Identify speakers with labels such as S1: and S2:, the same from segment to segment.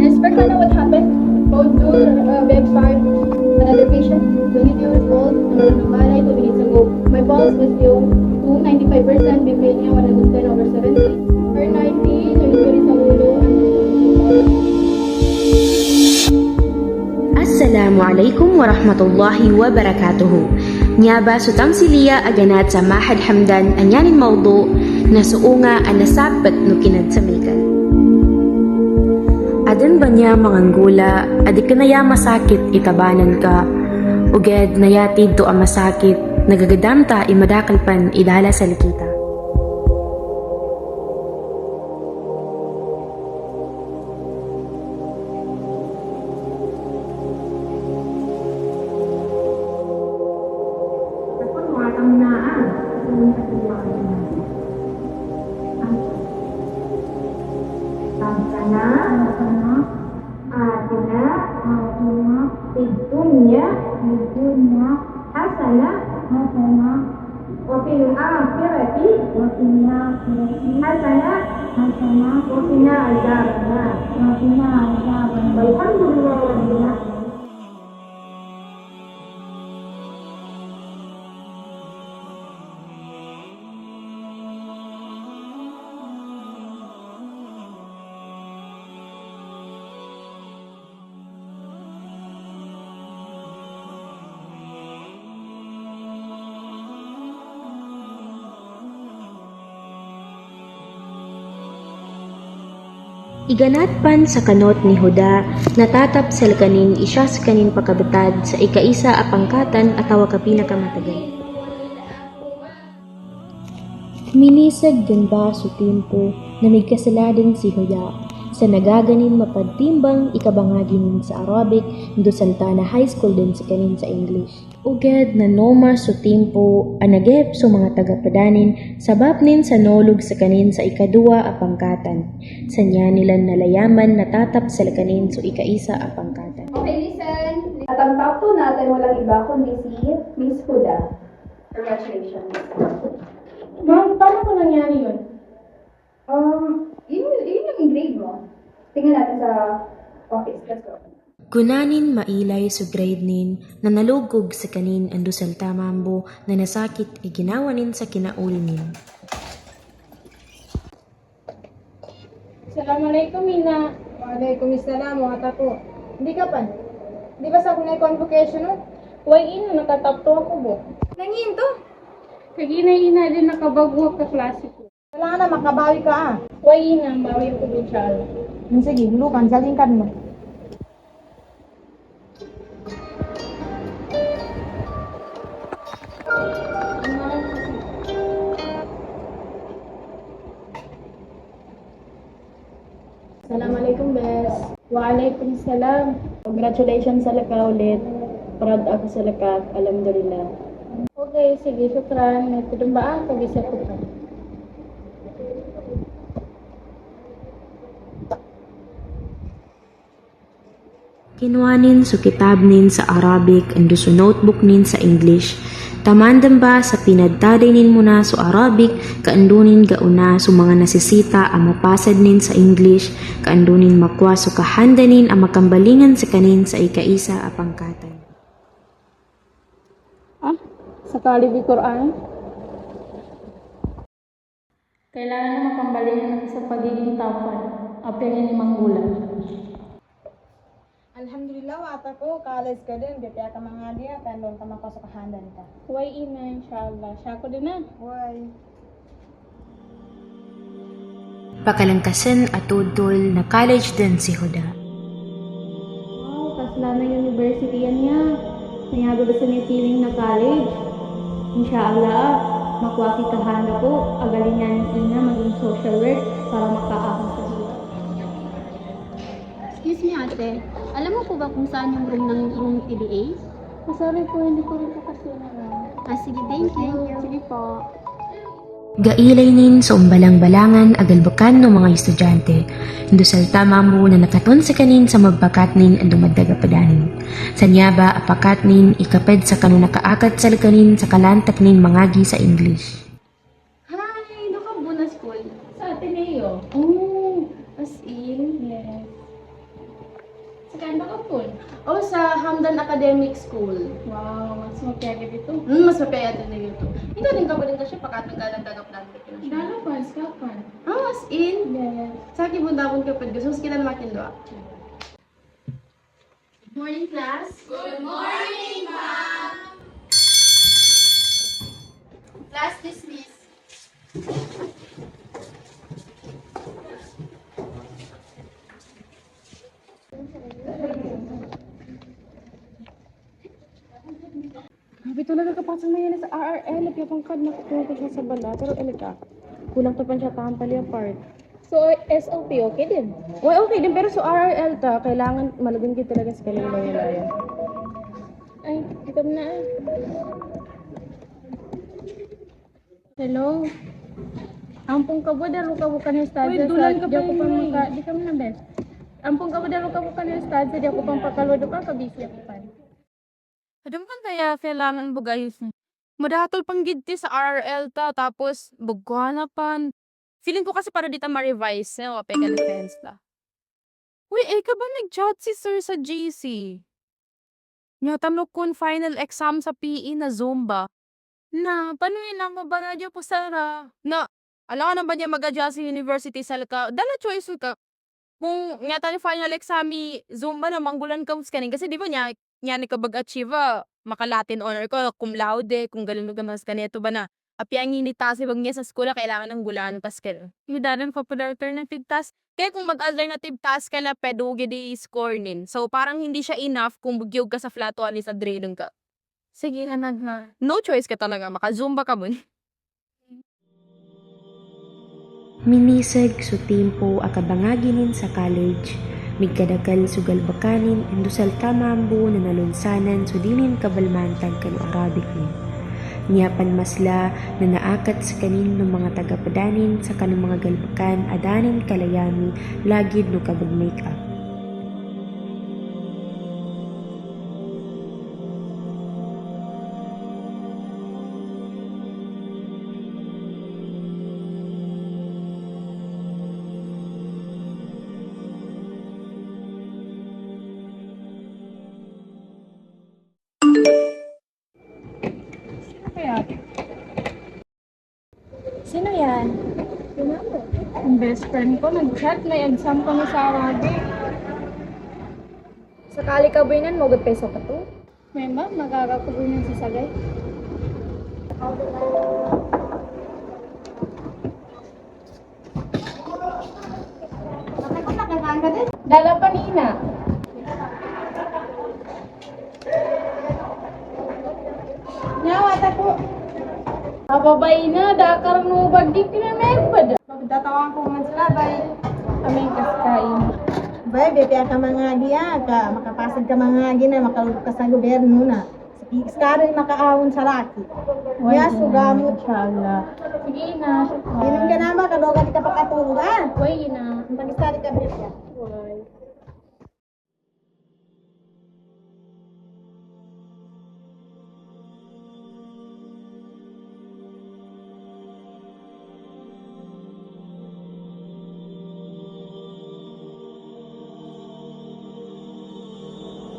S1: Expect na what happened. Code to bed 5. Another patient, 22 years old, namalay 2 minutes ago. My pulse was still 295%, BP niya 110/70. Her 90, surgery sa ulo.
S2: Assalamualaikum warahmatullahi wabarakatuh. Nyaba sutang siliya aganat sa Mahad Hamdan anyanin mawdu na suunga ang nasabat no kinadsamikan. Adan ba niya manganggula, adik ka naya masakit itabanan ka, uged nayatid to ang masakit, nagagadamta imadakalpan idala sa likita.
S1: وفي الآخرة حسنة وقنا عذاب النار والحمد لله رب العالمين.
S2: Iganatpan sa kanot ni Huda, natatap sa kanin isya sa kanin pagkabutad sa ikaisa a pangkatan atawa ka pinakamatagal. Minisag din ba sa tempo na may kasaladan si Huda sa nagaganin mapadtimbang ikabangaginin sa Arabic do Santana High School din sa kanin sa English. Ugad na noma sa tempo anagep sa mga tagapadanin sabapnin sa nolog sa kanin sa ikadua a pangkatan. Sanya nilang nalayaman natatap sa kanin sa ikaisa a pangkatan.
S1: Okay, listen. At ang top 2 natin walang iba kundi si Miss Huda. Congratulations. Ma'am, paano ko nangyari yun? Yun yung grade mo. Tingnan natin sa office. Let's go.
S2: Gunanin mailay sa grade nin na nalugog sa kanin ando salta mambo na nasakit iginawanin sa kinaulinin.
S1: Assalamualaikum, Ina. Waalaikumsalam, mga tapo. Hindi ka pa? Di ba sa kunay convocation mo? Why, Ina, natatapto ako mo. Nangin to? Kaginay, Ina, din nakabago ka klase ko. Wala na, makabawi ka Why, Ina, bawi ko din siya. Sige, lukan, salingkan mo. Assalamualaikum, Bes. Waalaikumsalam. Congratulations sa laka ulit. Proud ako sa laka. Alhamdulillah. Okay, sige, syukran. Ito ba ang pag-isip ko pa?
S2: Kinuanin sa kitab nin sa Arabic ando sa notebook nin sa English. Tamandam ba sa pinadtadinin mo na sa Arabic, kaandunin gauna sa mga nasisita ang mapasad nin sa English, kaandunin makwa so kahandanin ang makambalingan sa kanin sa ikaisa a pangkatan.
S1: Sa kalibi Quran? Kailangan na makambalingan sa pagiging tapan. Apel ni Manggulan. Alhamdulillah, wata ko, college ka din, bipya ka mga diya, tandon ka makasukahandan ka. Why, Ina, inshallah. Siya ko din na. Why?
S2: Pakalangkasan at tudol na college din si Huda.
S1: Wow, kasla na university yan niya. Mayado ba sa may feeling na college? Inshallah, makuha kitahanda ko, agalin niya ni Ina maging social work para makaahon sa buhay.
S3: Excuse me, ate. Alam mo po ba kung saan yung room ng inyong PDA?
S1: Sorry po, hindi ko rin po kasi
S3: Sige, thank you. Sige po.
S2: Gailay nin sa umbalang-balangan agalbakan ng mga estudyante. Indo salta mambo na nakaton sa kanin sa magbakat nin ang dumadaga padanin. Sanyaba apakat nin ikaped sa kanu nakaakat sa kanin sa kalantak nin mangagi sa English.
S3: Hi! Doon ka Buna School.
S1: Sa Ateneo.
S3: Oh, as in.
S1: O sa Hamdan Academic School.
S3: Wow, mas mapiyagi dito.
S1: Mas mapaya din na ito. Ito din ka ba din kasi pakatong ka ng tagaplan ka na siya.
S3: Dalapan, skapan.
S1: As in?
S3: Yes.
S1: Sa akin bundakon ka pa. Gusto mo kita makin doa.
S3: Morning, class.
S1: Class dismiss. Grabe talaga kapasok na yan sa RRL. Napiyapang kad na kukuha ko siya sa bala. Pero elika, kulang to pa siya tampali apart.
S3: So, SOP, okay din?
S1: Uy, okay din. Pero sa RRL ta, kailangan malagun kita talaga sa kanila yan.
S3: Ay, ikam na. Hello? Ampong ka ba daro ka bukan yung stadya
S1: Uy, dulan ka
S3: di
S1: pa
S3: ako
S1: yun,
S3: pang
S1: eh.
S3: maka, di ka na best. Ampong ka ba daro ka bukan yung stadya di ako pang pakalwado pa, kabisi ako pa.
S4: Adam man kaya kailangan bugayos niya. Madahatol pang gidti sa RRL ta, tapos bugwana pan. Feeling ko kasi para dita ma-revise na, wapay ka defense ta. Uy, ka ba nag-chat si sir sa GC? Nyatanok kun final exam sa PE na Zumba. Na, paano yun lang ba na po Sara? Na, alam ka na ba niya mag-adjust sa university sa ka? Dala choice ka. Kung nga tayo final exam Zumba na manggulan ka kanin. Kasi di ba niya ni kabag-achieve makalatin honor ko, cum laude, kung galino ka mas kanito ba na. Api ang initasi bag niya sa school kailangan ng gulan paskel. Yung daran popular alternative task. Kaya kung mag-alternative task ka na pedugi di score nin. So parang hindi siya enough kung bugyog ka sa flat one sa drilling ka.
S3: Sige, hanag na.
S4: No choice ka talaga, maka-zumba ka mun.
S2: Minisag so tempo akabangaginin sa college. Migkadakal sugal bakanin indusal tamambo na nalunsanan so dinin kabalmantan kano Arabic ni. Niyapan masla na naakat sa kanin ng mga tagapadanin sa kanong mga galbakan adanin kalayami lagid no kabag make-up.
S3: Sino yan? Ang best friend ko, nag-chat, may exam kami sa Arabic.
S1: Sakali ka ba yun, magod peso ka to?
S3: May ba, magkakakuloy ng sisagay?
S1: Dala pa nina. Nyawat ako. Ababay na, dakar mo bagdi kinamembad. Magdatawan ko man sila, bay. Aming kaskain.
S5: Bay, bepiya ka mga diya, makapasag ka mga na, makalulog ka sa gobyerno na. Iskara makaawon sa laki. Kaya sugamot.
S3: Inshallah. Sige na,
S5: Inom ka naman, kadoga di ka pakatulog ah.
S3: Uy, na.
S5: Ang pag-istari ka bepiya.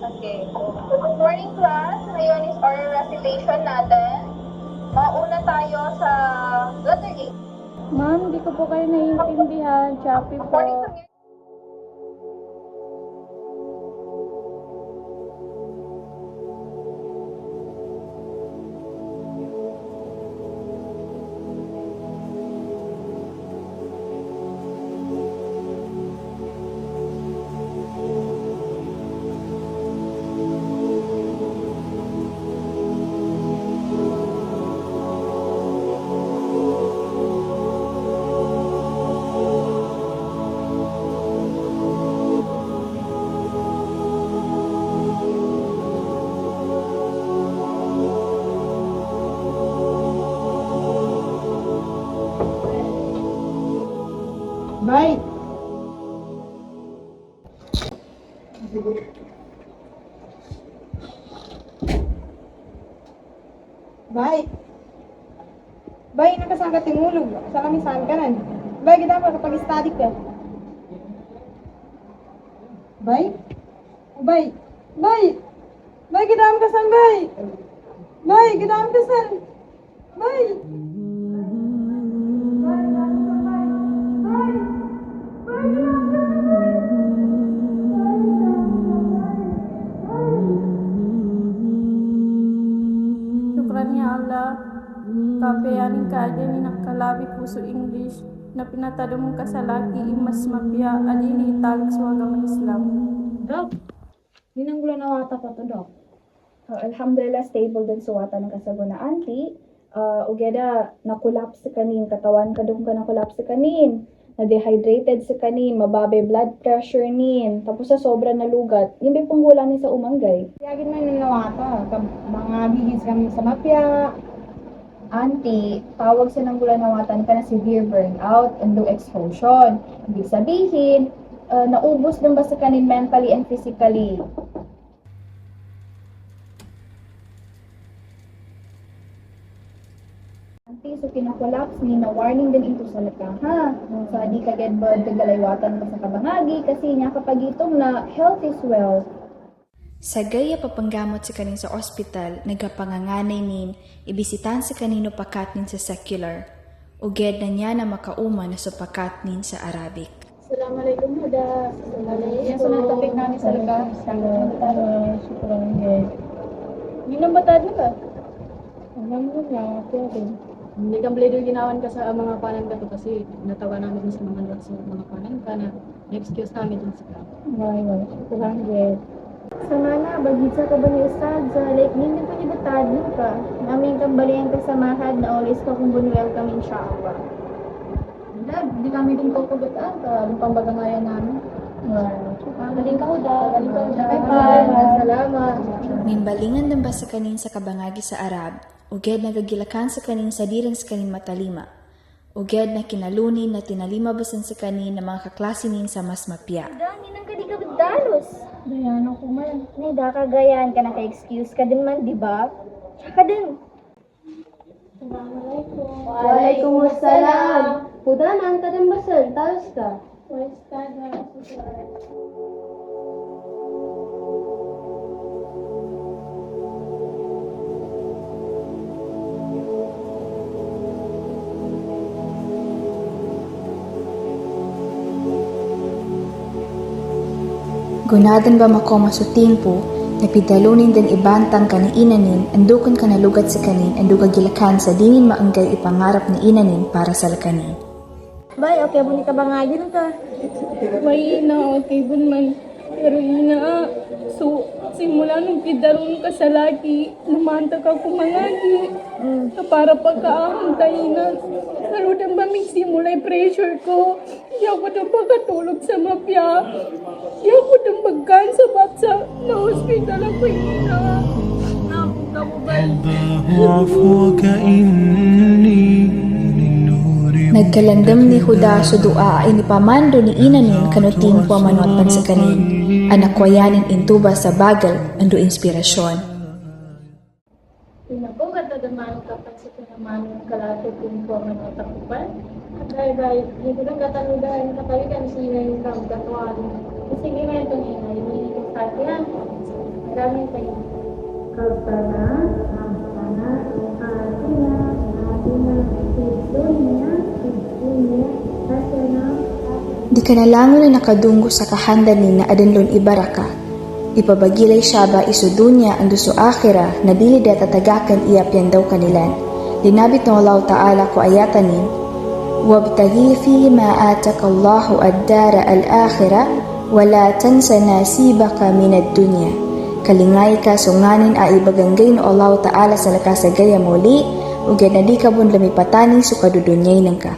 S6: Okay. Good morning, class. Ngayon is oral recitation natin. Mauna tayo sa letter A.
S3: Ma'am, di ko po kayo naiintindihan. Shopee po.
S6: According to me,
S5: Bay. Bay. Bay, nakasaan ka tingulog. Sa kamisan ka nan. Bay, kita pa kapag study ka. Bay? O bay, Bay! Bay, kidam kasan, bay! Bay, kidam kasan! Bay!
S3: Syukran ya Allah, kapayanin kaaja ni nakalabi puso English na pinatado mong kasalaki imas mapya adili itag sa agama Islam.
S1: Dok, ninanggulan na wata pa to, Dok.
S7: Alhamdulillah, stable din suwata ng kasaguna auntie. Ugeda, na-collapse sa kanin, katawan kadung ka na-collapse sa kanin. Na-dehydrated sa kanin, mababe blood pressure nin. Tapos sa sobra na lugat, yung may punggulang ni sa umanggay.
S5: Yagin man yung nawata, mga gigis kami sa mapya.
S7: Auntie, tawag sa nanggulanawatan ka na severe burnout and low exhaustion. Ibig sabihin, naubos din ba sa kanin mentally and physically? Auntie, so kinakollapse ni na warning din ito sa laka, ha? So, di ka get bad kagalaywatan ka sa kabangagi kasi niya kapag itong na health is wealth.
S8: Sa gaya papanggamot sa kanin sa ospital, nagapanganganay nin, ibisitan sa kanino pakatnin sa secular, uged na niya na makauma na sa pakatnin sa Arabic.
S3: Assalamualaikum Huda.
S7: Yan sa nang topic namin sa lugar.
S1: Minang batad mo ka? Alam mo na, pero
S3: Hindi kang bledo ginawan ka sa mga kanan ka to kasi natawa namin sa mga kanan ka na excuse namin din sa
S7: Why, kurang ged.
S5: Samana, bagitsa ka ba ni Ustad? Sa like, hindi ko nibatad mo ka. Namin kang balihan ka sa mahad na always ka kung welcome inshallah.
S7: Dad, di kami din kukugutan ka. Yung pambagamayan namin. Galing ka, Huda. Galing ka, Huda.
S5: Bye. Salamat.
S8: Minbalingan din ba sa kanin sa kabangagi sa Arab, uged nagagilakan sa kanin sa dirang sa kanin matalima, uged na kinalunin na tinalima basan sa kanin na mga kaklasinin sa mas mapya.
S5: Dani nang kadi ka dalos.
S7: Dayan ako man.
S5: Nida ka gayan ka naka-excuse ka din man, di ba? Tsaka din.
S1: Waalaikumsalam. Huda na ang tadang basal, talos ka.
S8: Gunadan ba makoma sa timpo, napidalunin din ibantang ka ni inanin, andukan ka nalugat sa kanin, anduga gilakan sa dingin maanggay ipangarap ni inanin para sa lakanin.
S5: Bay, okay buni ka ba nga din ka?
S3: May ina, okay bun man. Pero ina, so, simula nung kidaron ka sa laki, lumanta ka kumangagi. Na para pagkaahon tayo na, naludan ba may simulay pressure ko. Di ako nang pagkatulog sa mapya. Di ako nang magkan sa batsa na hospital ako ina. Napunta mo ba?
S8: Nagkalandam ni Huda sa dua ay nipamando ni inanin kanuting puamanotpan sa kanin, anakwayanin intuba sa bagal ando inspirasyon.
S3: Pinapong katadaman kapag sa pinaman ng kalapit yung puamanotpan ko pa. Dahil, hindi lang katanudahan kapalikan sila yung kamgatuan. Kasi ginawa itong inay, hindi sa akin. Maraming tayo.
S5: Kalpana, atina, dunya, hasana.
S8: Di ka nalangon na nakadunggo sa kahanda ni na adanlon ibaraka. Ipabagilay siya ba isudunya ang duso akhira na dili data tagakan iyapyan daw kanilan. Dinabit ng Allah Ta'ala ko ayatanin, وَابْتَغِي فِي مَا آتَكَ اللَّهُ الدَّارَ الْآخِرَةَ وَلَا تَنْسَ نَصِيبَكَ مِنَ الدُّنْيَا. Kalingay ka sunganin a ibaganggay no Allah Ta'ala sa lakasagaya muli, ug na di ka bun lamipatani so kadudunyay nang ka.